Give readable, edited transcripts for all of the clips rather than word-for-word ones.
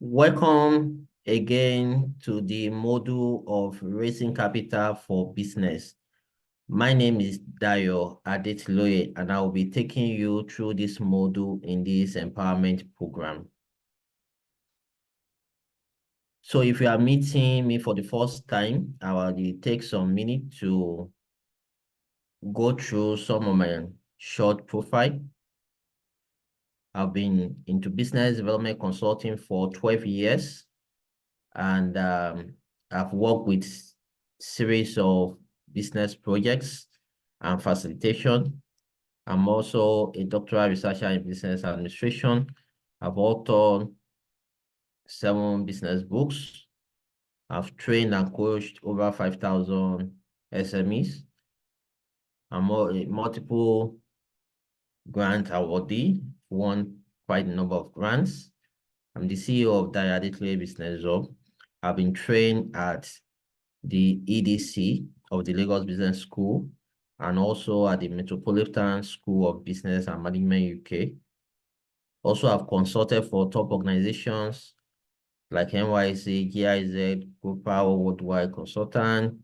Welcome again to the module of raising capital for business. My name is Dayo Adetiloye, and I will be taking you through this module in this empowerment program. So if you are meeting me for the first time, I will take some minutes to go through some of my short profile. I've been into business development consulting for 12 years. And I've worked with series of business projects and facilitation. I'm also a doctoral researcher in business administration. I've authored 7 business books. I've trained and coached over 5,000 SMEs. I'm a multiple grant awardee, won quite a number of grants. I'm the CEO of Adetiloye Business Hub. I've been trained at the EDC of the Lagos Business School and also at the Metropolitan School of Business and Management UK. Also, I've consulted for top organizations like NYC, GIZ, Propel, Worldwide Consultant,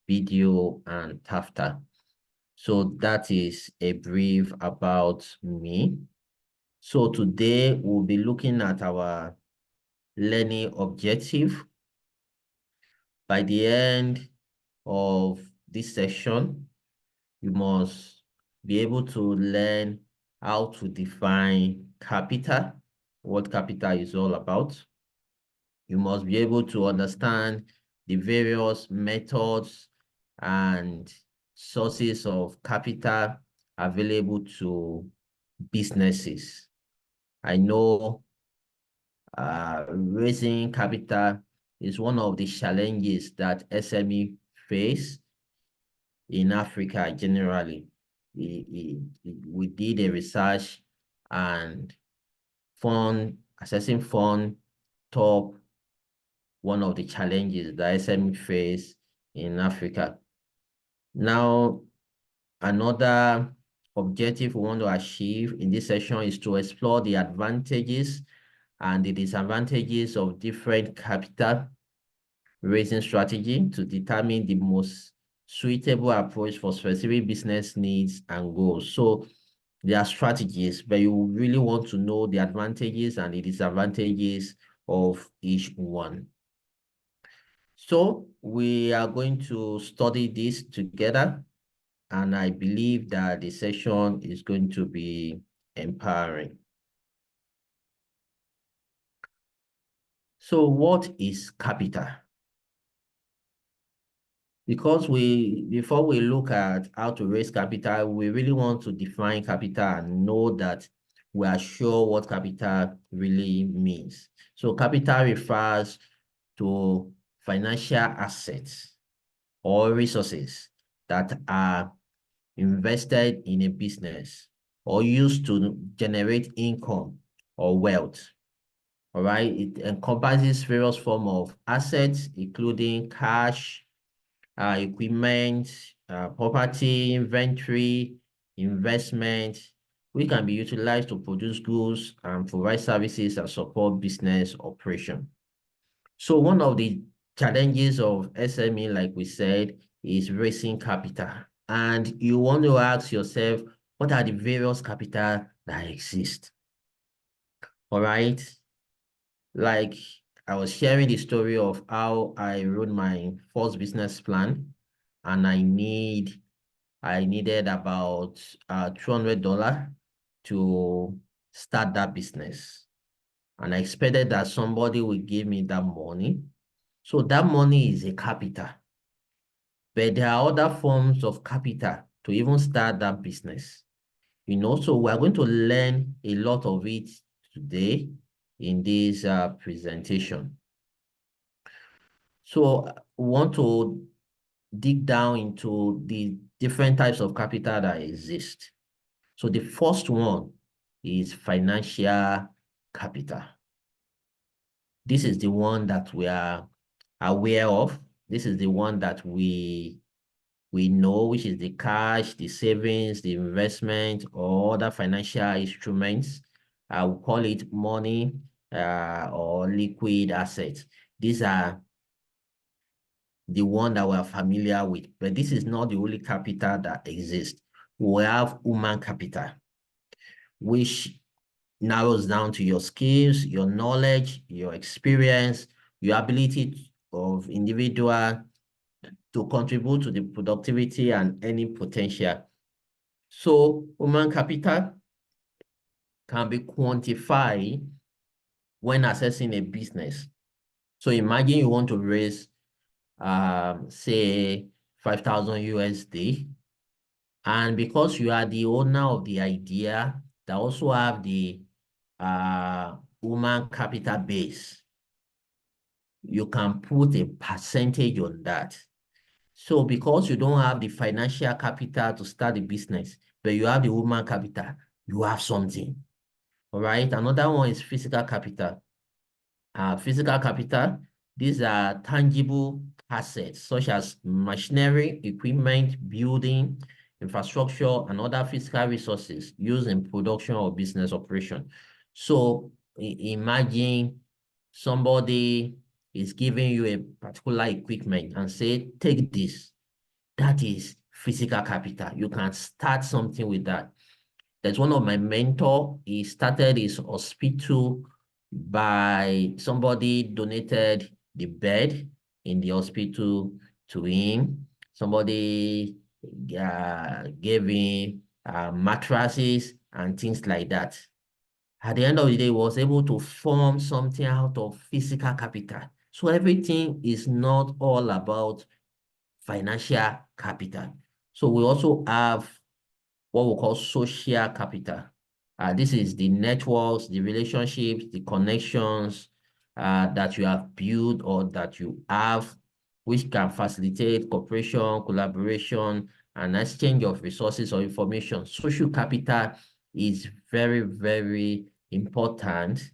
BDO, and TAFTA. So that is a brief about me. So today we'll be looking at our learning objective. By the end of this session, you must be able to learn how to define capital, what capital is all about. You must be able to understand the various methods and sources of capital available to businesses. I know raising capital is one of the challenges that SME face in Africa generally. We did a research and assessing fund top one of the challenges that SME face in Africa. Now, another objective we want to achieve in this session is to explore the advantages and the disadvantages of different capital raising strategy to determine the most suitable approach for specific business needs and goals. So there are strategies, but you really want to know the advantages and the disadvantages of each one. So we are going to study this together, and I believe that the session is going to be empowering. So what is capital? Because before we look at how to raise capital, we really want to define capital and know that we are sure what capital really means. So capital refers to financial assets or resources that are invested in a business or used to generate income or wealth. All right, it encompasses various forms of assets, including cash, equipment, property, inventory, investment, which can be utilized to produce goods and provide services and support business operation. So one of the challenges of SME, like we said, is raising capital. And you want to ask yourself, what are the various capital that exist? All right. Like I was sharing the story of how I wrote my first business plan, and I needed about $200 to start that business. And I expected that somebody would give me that money. So that money is a capital. But there are other forms of capital to even start that business. So we're going to learn a lot of it today in this presentation. So we want to dig down into the different types of capital that exist. So the first one is financial capital. This is the one that we are aware of. This is the one that we know, which is the cash, the savings, the investment, or other financial instruments. I will call it money, or liquid assets. These are the one that we're familiar with, but this is not the only capital that exists. We have human capital, which narrows down to your skills, your knowledge, your experience, your ability of individual to contribute to the productivity and any potential. So human capital can be quantified when assessing a business. So imagine you want to raise, say, 5,000 USD. And because you are the owner of the idea, they also have the human capital base, you can put a percentage on that. So because you don't have the financial capital to start the business, but you have the human capital, you have something. All right. Another one is physical capital. Physical capital, these are tangible assets such as machinery, equipment, building, infrastructure, and other physical resources used in production or business operation. So imagine somebody is giving you a particular equipment and say, take this. That is physical capital. You can start something with that. There's one of my mentor, he started his hospital by somebody donated the bed in the hospital to him. Somebody gave him mattresses and things like that. At the end of the day, he was able to form something out of physical capital. So everything is not all about financial capital. So we also have what we call social capital. This is the networks, the relationships, the connections that you have built or that you have, which can facilitate cooperation, collaboration, and exchange of resources or information. Social capital is very, very important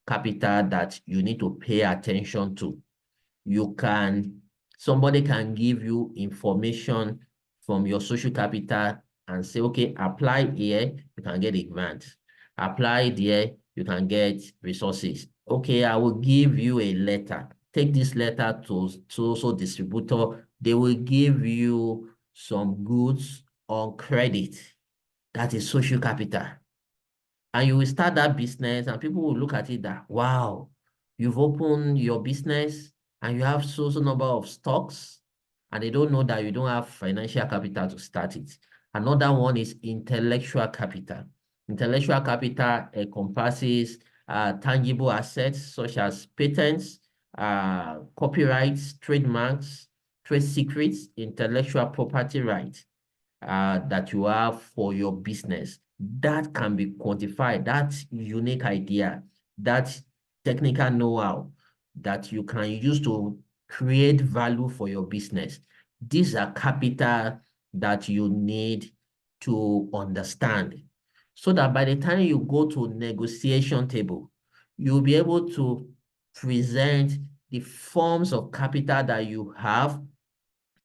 capital that you need to pay attention to. Somebody can give you information from your social capital and say, okay, apply here, you can get a grant. Apply there, you can get resources. Okay, I will give you a letter. Take this letter to so distributor. They will give you some goods on credit. That is social capital. And you will start that business and people will look at it that, wow, you've opened your business and you have so number of stocks and they don't know that you don't have financial capital to start it. Another one is intellectual capital. Intellectual capital encompasses tangible assets such as patents, copyrights, trademarks, trade secrets, intellectual property rights that you have for your business. That can be quantified. That unique idea, that technical know-how that you can use to create value for your business. These are capital that you need to understand so that by the time you go to negotiation table, you'll be able to present the forms of capital that you have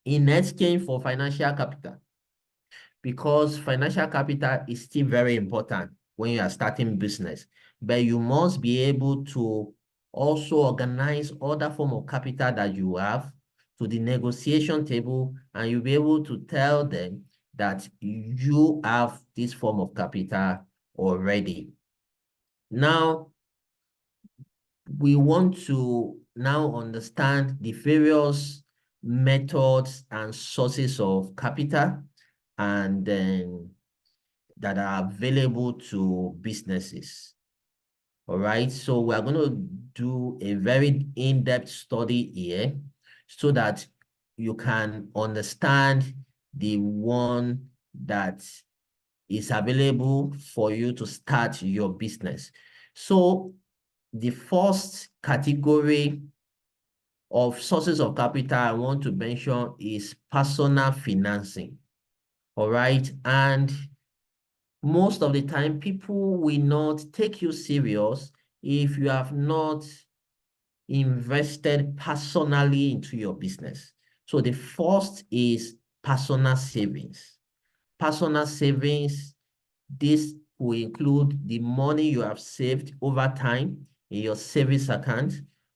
in exchange for financial capital, because financial capital is still very important when you are starting business, but you must be able to also organize other form of capital that you have to the negotiation table, and you'll be able to tell them that you have this form of capital already. Now, we want to now understand the various methods and sources of capital and then that are available to businesses. All right, so we're going to do a very in-depth study here so that you can understand the one that is available for you to start your business. So the first category of sources of capital I want to mention is personal financing. All right, and most of the time, people will not take you serious if you have not invested personally into your business. So the first is personal savings. Personal savings, this will include the money you have saved over time in your savings account,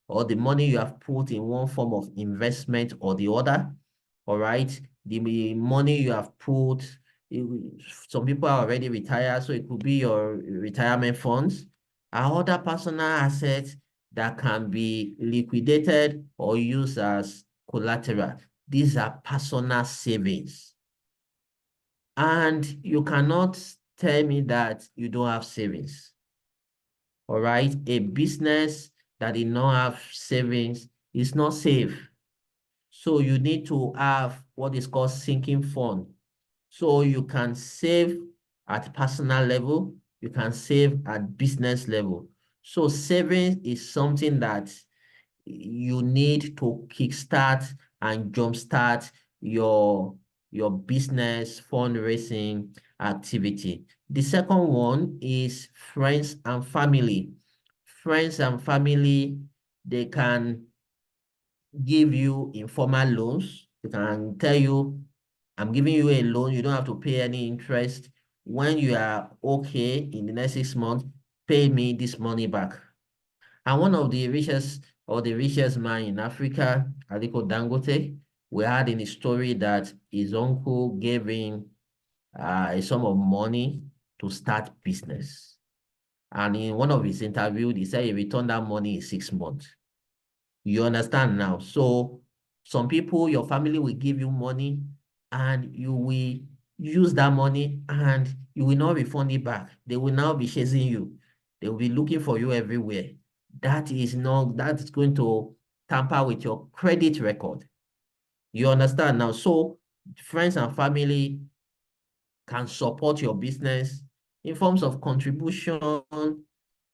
or the money you have put in one form of investment or the other. All right. The money you have put, some people are already retired, so it could be your retirement funds, are other personal assets that can be liquidated or used as collateral. These are personal savings. And you cannot tell me that you don't have savings. All right. A business that did not have savings is not safe. So you need to have what is called sinking fund. So you can save at personal level, you can save at business level. So saving is something that you need to kickstart and jumpstart your business fundraising activity. The second one is friends and family. Friends and family, they can give you informal loans. They can tell you, I'm giving you a loan, you don't have to pay any interest. When you are okay in the next 6 months, pay me this money back. And one of the richest or the richest man in Africa, Aliko Dangote, we had in the story that his uncle gave him a sum of money to start business. And in one of his interviews, he said he returned that money in 6 months. You understand now? So some people, your family will give you money and you will use that money and you will not refund it back. They will now be chasing you. They will be looking for you everywhere. That is going to tamper with your credit record. You understand now? So friends and family can support your business in forms of contribution.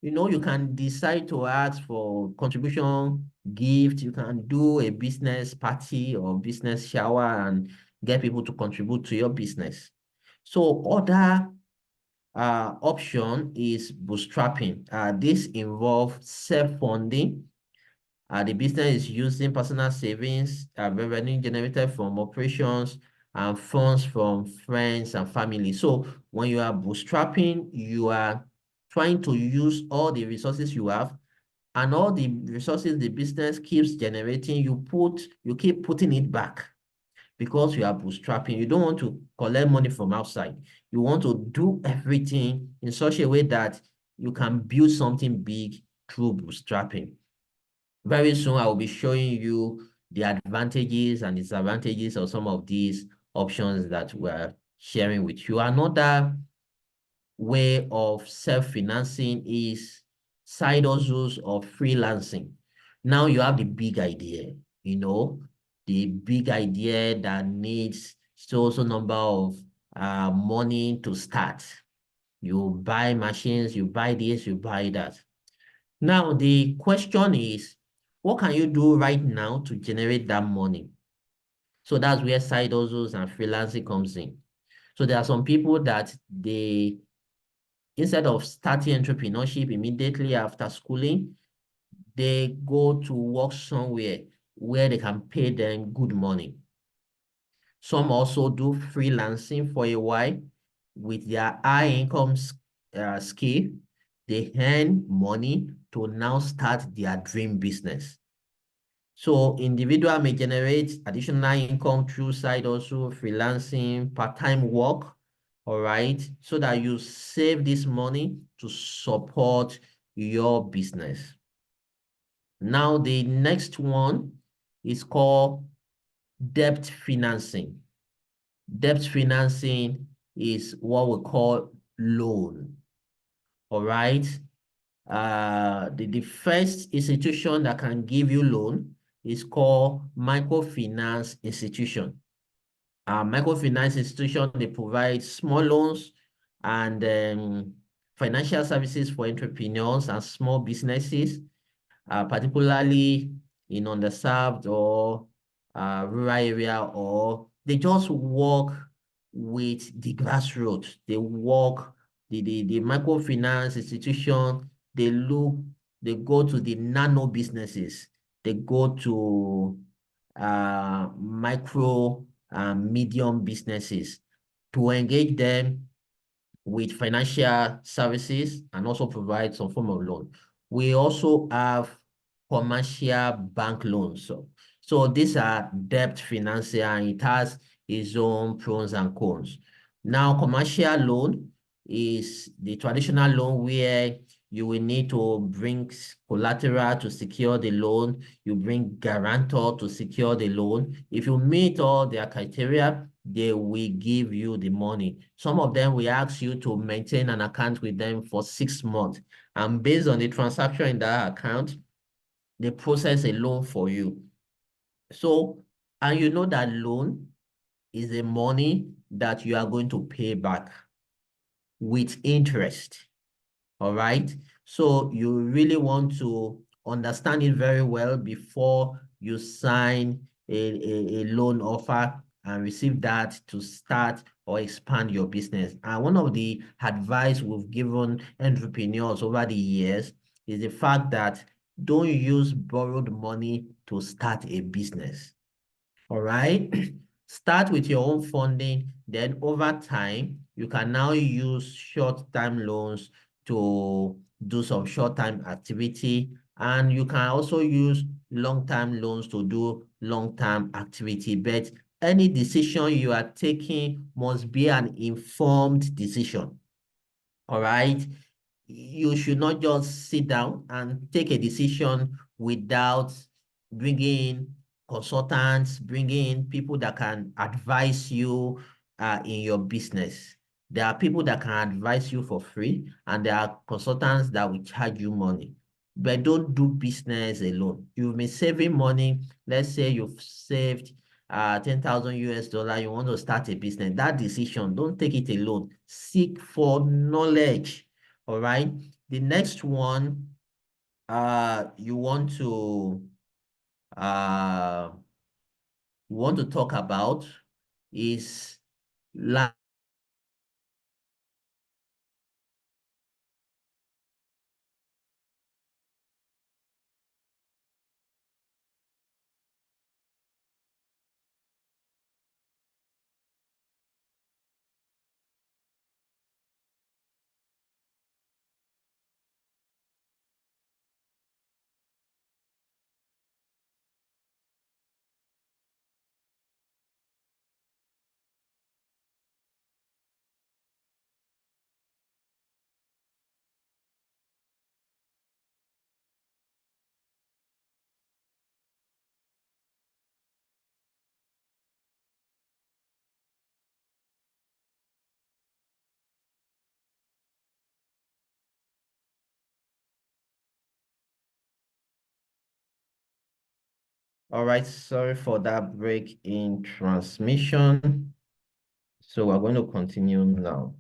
You can decide to ask for contribution, gift. You can do a business party or business shower and get people to contribute to your business. So other option is bootstrapping. This involves self-funding. The business is using personal savings, revenue generated from operations, and funds from friends and family. So when you are bootstrapping, you are trying to use all the resources you have and all the resources the business keeps generating, you keep putting it back because you are bootstrapping. You don't want to collect money from outside. You want to do everything in such a way that you can build something big through bootstrapping. Very soon, I will be showing you the advantages and disadvantages of some of these options that we're sharing with you. Another way of self-financing is side hustles or freelancing. Now you have the big idea, the big idea that needs so number of money to start. You buy machines, you buy this, you buy that. Now, the question is, what can you do right now to generate that money? So that's where side hustles and freelancing comes in. So there are some people that instead of starting entrepreneurship immediately after schooling, they go to work somewhere where they can pay them good money. Some also do freelancing for a while with their high income skill. They earn money to now start their dream business. So individual may generate additional income through side also freelancing, part-time work, all right, so that you save this money to support your business. Now, the next one is called debt financing. Debt financing is what we call loan, all right? The first institution that can give you loan is called microfinance institution. Microfinance institution, they provide small loans and financial services for entrepreneurs and small businesses, particularly in underserved or rural area, or they just work with the grassroots. They work, the microfinance institution, they go to the nano businesses. They go to micro and medium businesses to engage them with financial services and also provide some form of loan. We also have commercial bank loans. So these are debt financier, and it has its own pros and cons. Now, commercial loan is the traditional loan where you will need to bring collateral to secure the loan. You bring guarantor to secure the loan. If you meet all their criteria, they will give you the money. Some of them will ask you to maintain an account with them for 6 months. And based on the transaction in that account, they process a loan for you. So, and you know that loan is the money that you are going to pay back with interest. All right. So you really want to understand it very well before you sign a loan offer and receive that to start or expand your business. And one of the advice we've given entrepreneurs over the years is the fact that don't use borrowed money to start a business. All right. Start with your own funding. Then over time, you can now use short-term loans to do some short-term activity. And you can also use long-term loans to do long-term activity. But any decision you are taking must be an informed decision. All right. You should not just sit down and take a decision without bringing consultants, bringing people that can advise you in your business. There are people that can advise you for free, and there are consultants that will charge you money. But don't do business alone. You've been saving money. Let's say you've saved 10,000 US dollar, you want to start a business. That decision, don't take it alone. Seek for knowledge. All right. The next one, you uh want to talk about is line All right, sorry for that break in transmission. So we're going to continue now.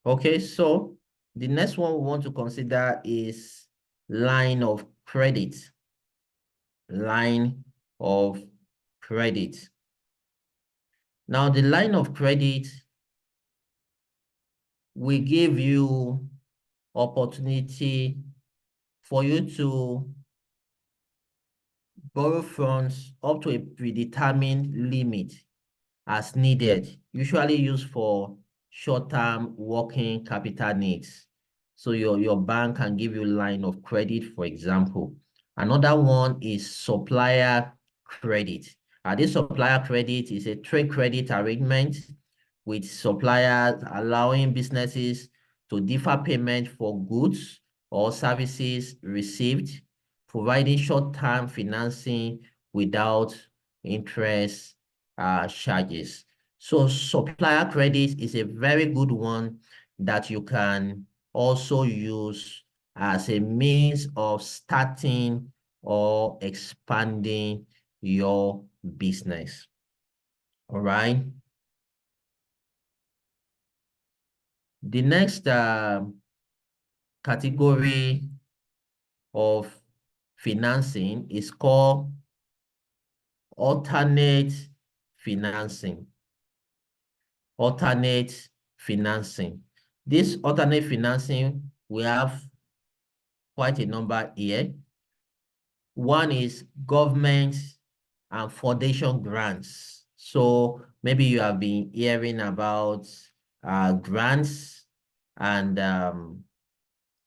Okay, so the next one we want to consider is line of credit. Line of credit. Now, the line of credit will give you opportunity for you to borrow funds up to a predetermined limit as needed, usually used for short-term working capital needs. So your bank can give you line of credit, for example. Another one is supplier credit. This supplier credit is a trade credit arrangement with suppliers allowing businesses to defer payment for goods or services received, providing short-term financing without interest charges. So supplier credit is a very good one that you can also use as a means of starting or expanding your business. All right. The next category of financing is called alternate financing. Alternate financing. This alternate financing, we have quite a number here. One is government and foundation grants. So maybe you have been hearing about grants, and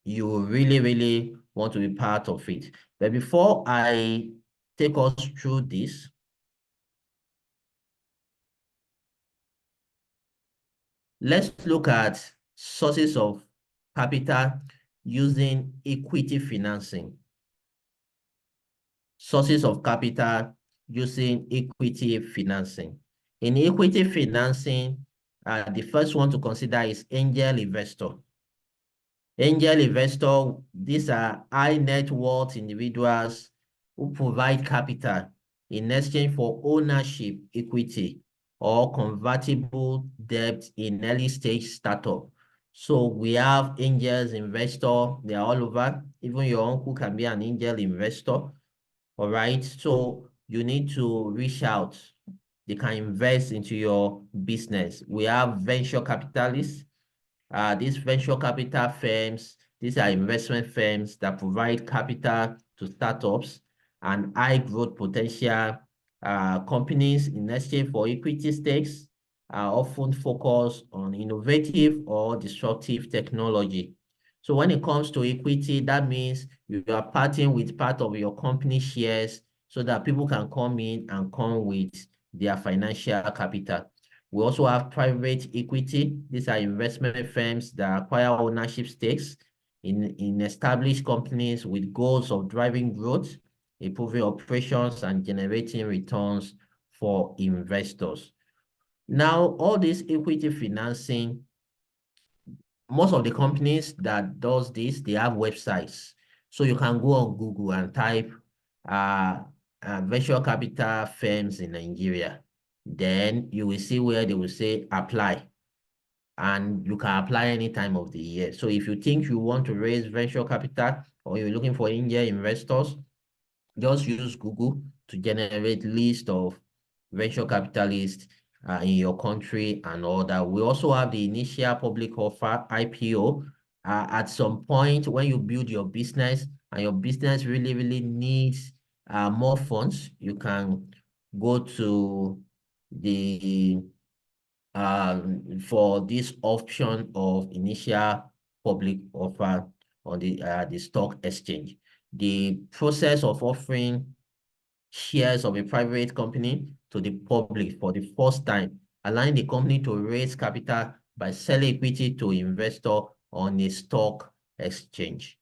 you really, really want to be part of it. But before I take us through this, let's look at sources of capital using equity financing. Sources of capital using equity financing. In equity financing, the first one to consider is angel investor. Angel investor, these are high net worth individuals who provide capital in exchange for ownership equity or convertible debt in early stage startup. So we have angels investor, they are all over. Even your uncle can be an angel investor. All right. So you need to reach out. They can invest into your business. We have venture capitalists. These venture capital firms, these are investment firms that provide capital to startups and high growth potential companies in exchange for equity stakes, are often focused on innovative or disruptive technology. So when it comes to equity, that means you are parting with part of your company shares so that people can come in and come with their financial capital. We also have private equity. These are investment firms that acquire ownership stakes in established companies with goals of driving growth, improving operations, and generating returns for investors. Now, all this equity financing, most of the companies that does this, they have websites. So you can go on Google and type uh, venture capital firms in Nigeria. Then you will see where they will say apply, and you can apply any time of the year. So if you think you want to raise venture capital or you're looking for angel investors, just use Google to generate list of venture capitalists in your country and all that. We also have the initial public offer, IPO. At some point when you build your business and your business really, really needs more funds, you can go to the for this option of initial public offer on the stock exchange. The process of offering shares of a private company to the public for the first time, allowing the company to raise capital by selling equity to investor on a stock exchange.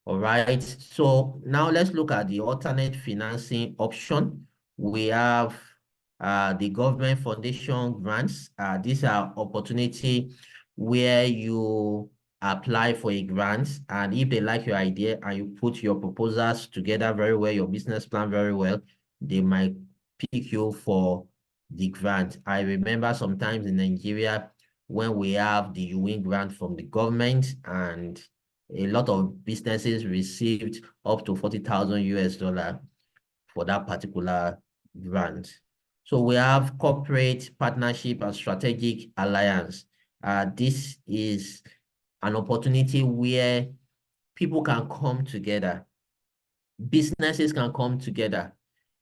All right, so now let's look at the alternate financing option. We have the government foundation grants. These are opportunity where you apply for a grant, and if they like your idea and you put your proposals together very well, your business plan very well, they might pick you for the grant. I remember sometimes in Nigeria when we have the UN grant from the government, and a lot of businesses received up to 40,000 US dollar for that particular grant. So we have corporate partnership and strategic alliance. This is an opportunity where people can come together, businesses can come together,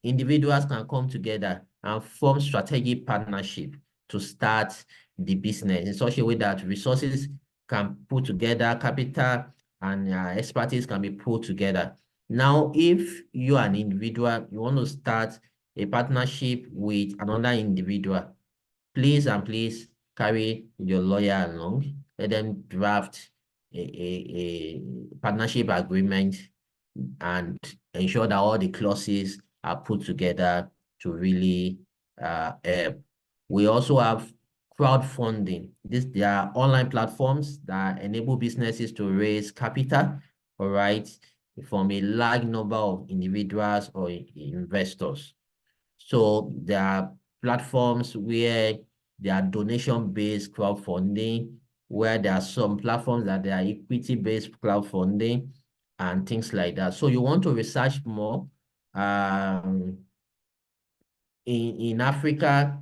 individuals can come together and form strategic partnership to start the business in such a way that resources can put together, capital and expertise can be put together. Now, if you are an individual, you want to start a partnership with another individual, please and please carry your lawyer along. Let them draft a partnership agreement and ensure that all the clauses are put together to really help. We also have crowdfunding. They are online platforms that enable businesses to raise capital, all right, from a large number of individuals or investors. So there are platforms where there are donation-based crowdfunding, where there are some platforms that they are equity-based crowdfunding and things like that. So you want to research more. Um, in Africa,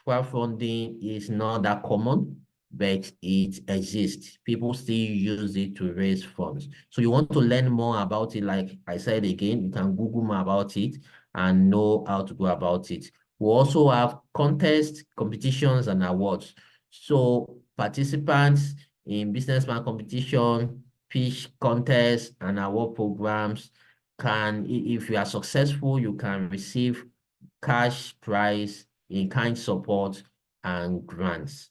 crowdfunding is not that common, but it exists. People still use it to raise funds. So you want to learn more about it, like I said again, you can Google more about it and know how to go about it. We also have contests, competitions, and awards. So participants in businessman competition, pitch contests, and award programs if you are successful, you can receive cash prize, in-kind support, and grants.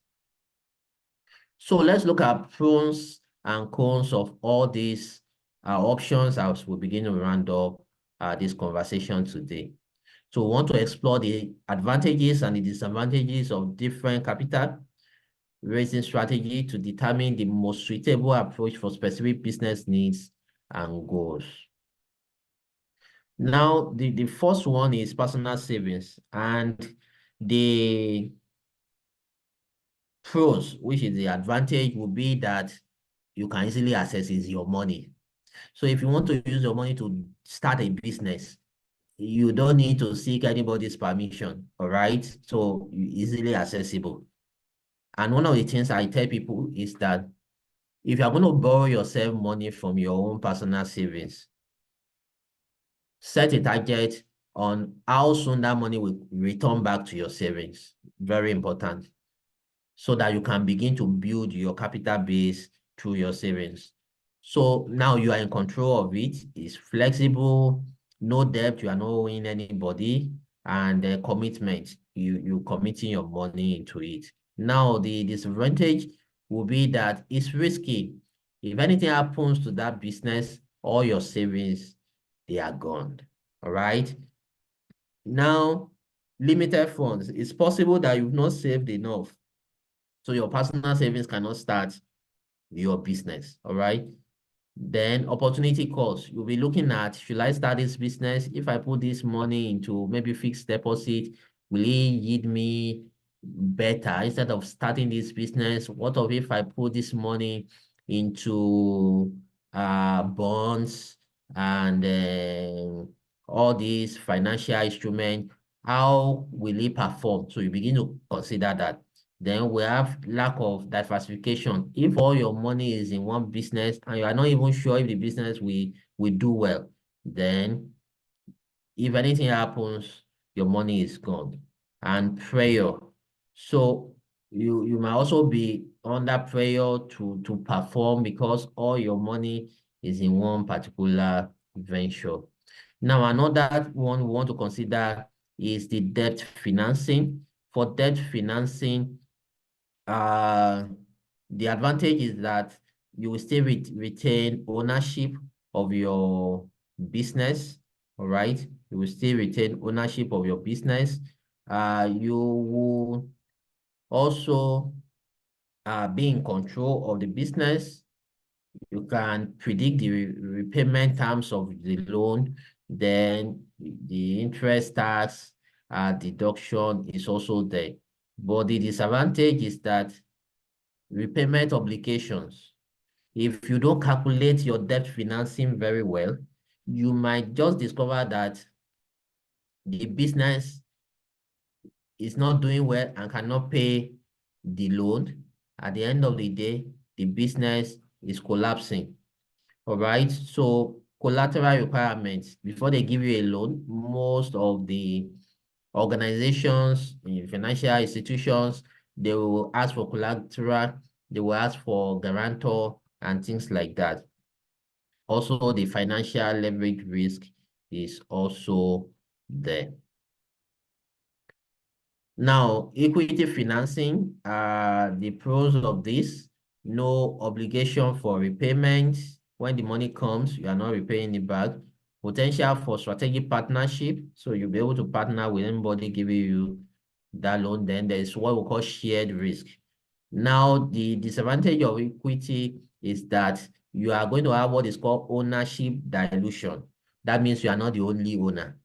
So let's look at pros and cons of all these options as we begin to round up this conversation today. So we want to explore the advantages and the disadvantages of different capital raising strategy to determine the most suitable approach for specific business needs and goals. Now, the first one is personal savings, and the pros, which is the advantage, will be that you can easily access is your money. So if you want to use your money to start a business, you don't need to seek anybody's permission, all right? So easily accessible. And one of the things I tell people is that if you're going to borrow yourself money from your own personal savings, set a target on how soon that money will return back to your savings. Very important. So that you can begin to build your capital base through your savings. So now you are in control of it. It's flexible, no debt, you are not owing anybody, and commitment, you committing your money into it. Now, the disadvantage will be that it's risky. If anything happens to that business, all your savings, they are gone. All right. Now, limited funds. It's possible that you've not saved enough, so your personal savings cannot start your business. All right. Then opportunity cost. You'll be looking at, should I start this business? If I put this money into maybe fixed deposit, will it yield me better instead of starting this business? What of if I put this money into bonds and all these financial instruments? How will it perform? So you begin to consider that. Then we have lack of diversification. If all your money is in one business and you are not even sure if the business will do well, then if anything happens, your money is gone. And prayer. So you might also be under prayer to perform because all your money is in one particular venture. Now, another one we want to consider is the debt financing. For debt financing, uh, the advantage is that you will still retain ownership of your business, all right? You will still retain ownership of your business. You will also be in control of the business. You can predict the repayment terms of the loan, then the interest tax deduction is also there. But the disadvantage is that repayment obligations. If you don't calculate your debt financing very well, you might just discover that the business is not doing well and cannot pay the loan. At the end of the day, the business is collapsing. All right. So collateral requirements, before they give you a loan, most of the organizations, financial institutions, they will ask for collateral, they will ask for guarantor and things like that. Also, the financial leverage risk is also there. Now, equity financing, the pros of this, no obligation for repayment. When the money comes, you are not repaying it back. Potential for strategic partnership. So you'll be able to partner with anybody giving you that loan. Then there's what we call shared risk. Now, the disadvantage of equity is that you are going to have what is called ownership dilution. That means you are not the only owner.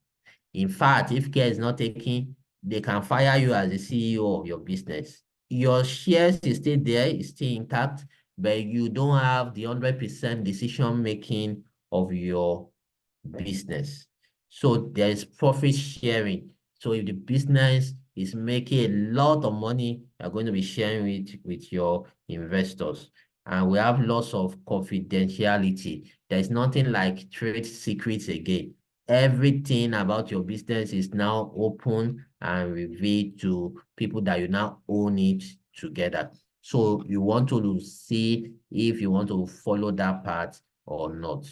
In fact, if care is not taken, they can fire you as the CEO of your business. Your shares is still there, it's still intact, but you don't have the 100% decision making of your business. So there is profit sharing. So if the business is making a lot of money, you're going to be sharing it with your investors. And we have lots of confidentiality. There's nothing like trade secrets again. everything about your business is now open and revealed to people that you now own it together. So you want to see if you want to follow that path or not.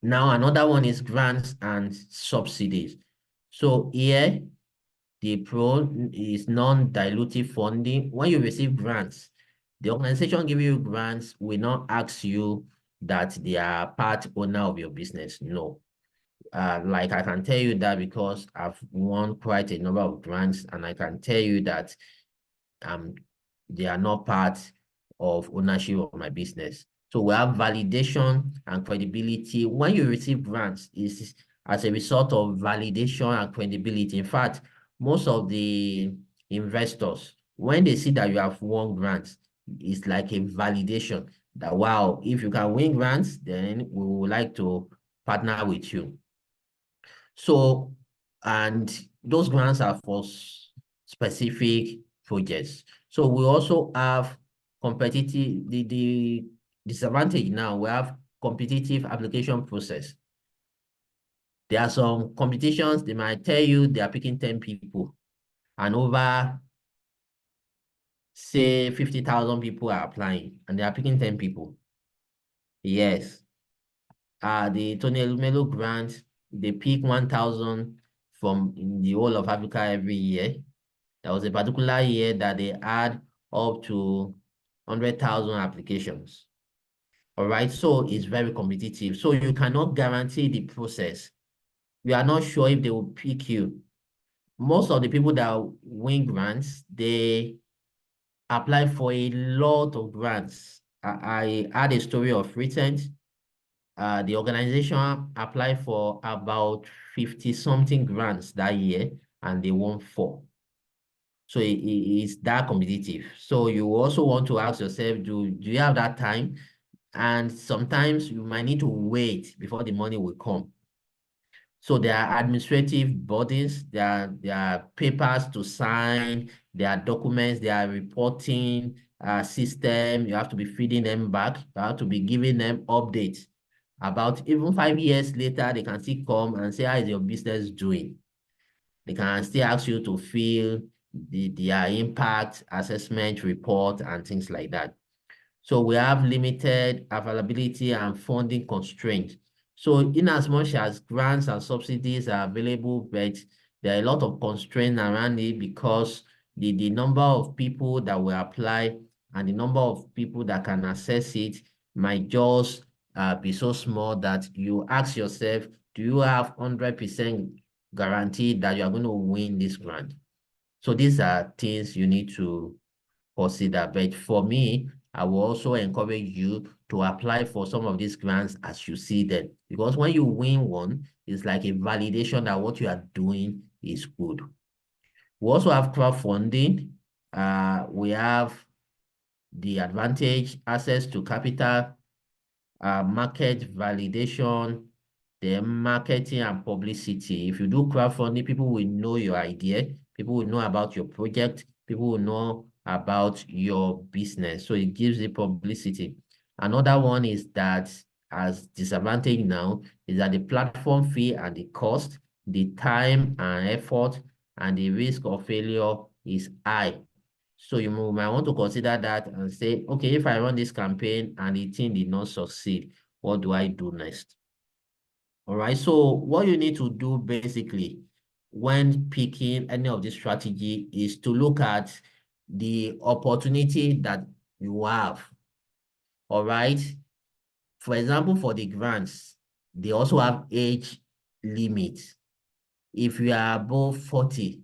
Now, another one is grants and subsidies. So here, the pro is non-dilutive funding. When you receive grants, the organization giving you grants will not ask you that they are part owner of your business. No. Like I can tell you that because I've won quite a number of grants, and I can tell you that um they are not part of ownership of my business. So we have validation and credibility. When you receive grants, is as a result of validation and credibility. In fact, most of the investors, when they see that you have won grants, it's like a validation that, wow, if you can win grants, then we would like to partner with you. So, and those grants are for specific projects. So we also have competitive, the disadvantage now, we have competitive application process. There are some competitions, they might tell you they are picking 10 people and over, say, 50,000 people are applying and they are picking 10 people. Yes. The Tony Elumelu grant, they pick 1,000 from in the whole of Africa every year. There was a particular year that they had up to 100,000 applications. All right, so it's very competitive. So you cannot guarantee the process. We are not sure if they will pick you. Most of the people that win grants, they apply for a lot of grants. I had a story of recent. The organization applied for about 50 something grants that year and they won 4. So it's that competitive. So you also want to ask yourself, do you have that time? And sometimes you might need to wait before the money will come. So there are administrative bodies, there are papers to sign, there are documents, there are reporting system. You have to be feeding them back. You have to be giving them updates about even 5 years later, they can still come and say, how is your business doing? They can still ask you to fill their impact assessment report and things like that. So we have limited availability and funding constraints. So in as much as grants and subsidies are available, but there are a lot of constraints around it because the number of people that will apply and the number of people that can access it might just be so small that you ask yourself, do you have 100% guarantee that you are going to win this grant? So these are things you need to consider. But for me, I will also encourage you to apply for some of these grants as you see them. Because when you win one, it's like a validation that what you are doing is good. We also have crowdfunding. We have the advantage, access to capital, market validation, then marketing and publicity. If you do crowdfunding, people will know your idea, people will know about your project, people will know about your business. So it gives the publicity. Another one is that as disadvantage now is that the platform fee and the cost, the time and effort, and the risk of failure is high. So you might want to consider that and say, okay, if I run this campaign and the thing did not succeed, what do I do next? All right, so what you need to do basically when picking any of this strategy is to look at the opportunity that you have. All right. For example, for the grants, they also have age limits. If you are above 40,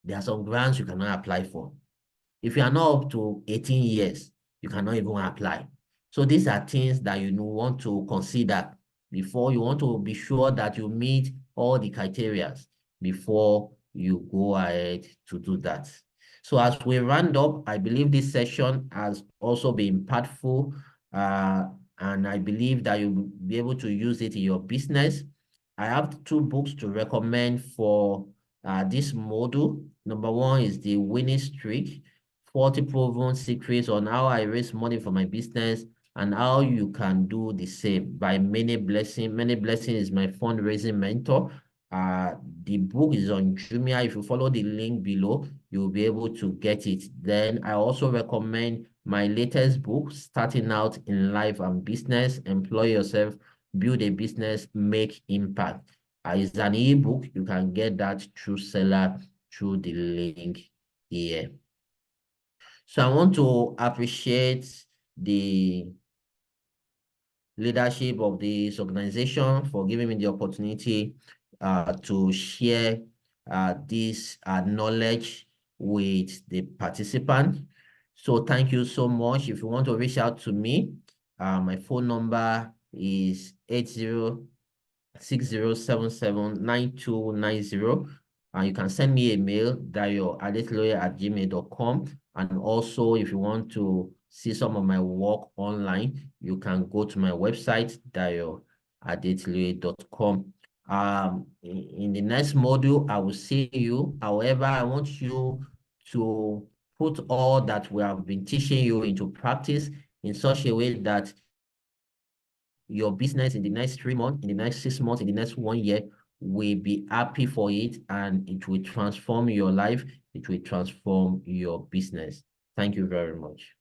there are some grants you cannot apply for. If you are not up to 18 years, you cannot even apply. So these are things that you want to consider before you want to be sure that you meet all the criteria before you go ahead to do that. So as we round up, I believe this session has also been impactful, and I believe that you'll be able to use it in your business. I have 2 books to recommend for this module. Number one is The Winning Streak, 40 Proven Secrets on How I Raise Money for My Business. and how you can do the same by Many Blessing. Many Blessing is my fundraising mentor. Uh, the book is on Jumia. If you follow the link below, you'll be able to get it. Then I also recommend my latest book, Starting Out in Life and Business, Employ Yourself, Build a Business, Make Impact. It's an ebook. You can get that through seller through the link here. So I want to appreciate the leadership of this organization for giving me the opportunity to share this knowledge with the participant. So thank you so much. If you want to reach out to me, my phone number is 8060779290. And you can send me a mail, dayo@adetiloye@gmail.com. And also, if you want to see some of my work online, you can go to my website, dayo@adetiloye.com. In the next module, I will see you. However, I want you to put all that we have been teaching you into practice in such a way that your business in the next 3 months, in the next 6 months, in the next 1 year will be happy for it, and it will transform your life. It will transform your business. Thank you very much.